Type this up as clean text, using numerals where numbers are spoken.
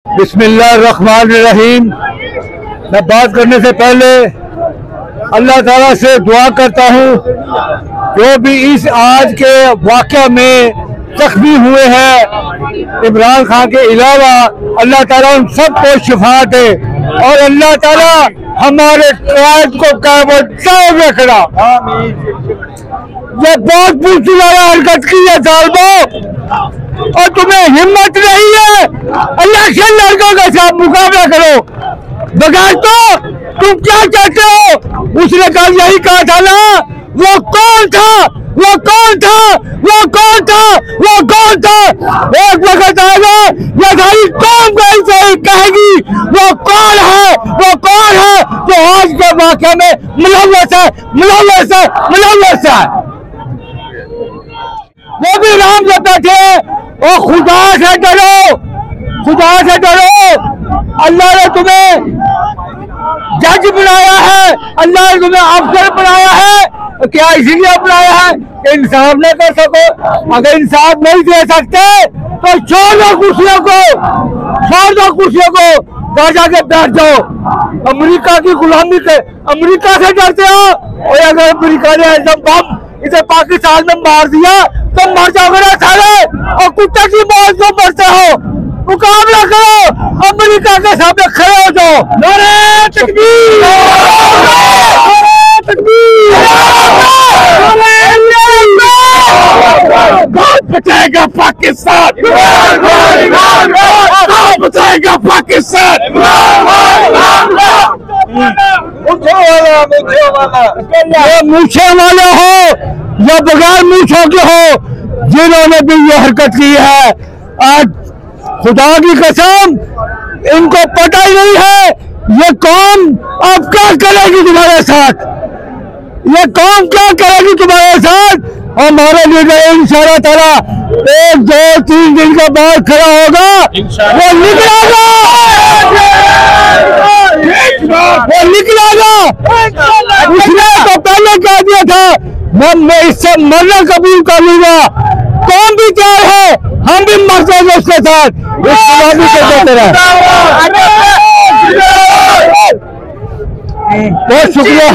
बिस्मिल्लाहिर्रहमानिर्रहीम। मैं बात करने से पहले अल्लाह ताला से दुआ करता हूँ, जो भी इस आज के वाक़या में जख्मी हुए हैं इमरान खान के अलावा, अल्लाह ताला उन सबको शिफा दे और अल्लाह ताला हमारे कायद को कायम रखना। ये बहुत पूछी वाला हरकत की है सालबो, और तुम्हें हिम्मत नहीं है इलेक्शन लड़कों के साथ मुकाबला करो। बगैर तो तुम क्या चाहते हो? उसने कल यही कहा था ना, वो कौन था, वो कौन था, वो कौन था, वो कौन था। एक वक्त आएगा ये सारी कौम को कहेगी वो कौन है, वो कौन है जो आज के वाक़े में मुलव्वस है, मुलव्वस है, मुलव्वस है। वो भी राम कहते थे, ओ खुदा से डरो, खुदा से डरो। अल्लाह ने तुम्हें जज बनाया है, अल्लाह ने तुम्हें अफसर बनाया है, क्या इसीलिए बनाया है कि इंसाफ न कर सको? अगर इंसाफ नहीं दे सकते तो छोड़ दो कुर्सियों को, छोड़ दो कुर्सियों को, घर जाके बैठ जाओ। अमेरिका की गुलामी के अमेरिका से डरते हो, और अगर अमेरिका ने ऐसा बम इसे पाकिस्तान में मार दिया तो मर जाओगे ना सारे, और कुत्ते की मौत को मरते हो। मुकाबला करो, अमेरिका के सामने खड़े हो जाओ। नारे तकबीर, नारे तकबीर। कौन बचाएगा पाकिस्तान? कौन बचाएगा पाकिस्तान? ये मूछे वाले हो या बगैर मूछों के हो, जिन्होंने भी ये हरकत की है, आज खुदा की कसम इनको पता ही नहीं है ये कौम अब क्या करेगी तुम्हारे साथ, ये कौम क्या करेगी तुम्हारे साथ। हमारे लीडर इंशाअल्लाह ताला 1, 2, 3 दिन के बाद खड़ा होगा, वो निकलेगा, वो निकलेगा। उसने तो पहले कह दिया था मैं इससे मरना कबूल कर लूंगा। कौन भी तैयार है, हम भी मर जाएंगे उसके साथ। बहुत शुक्रिया।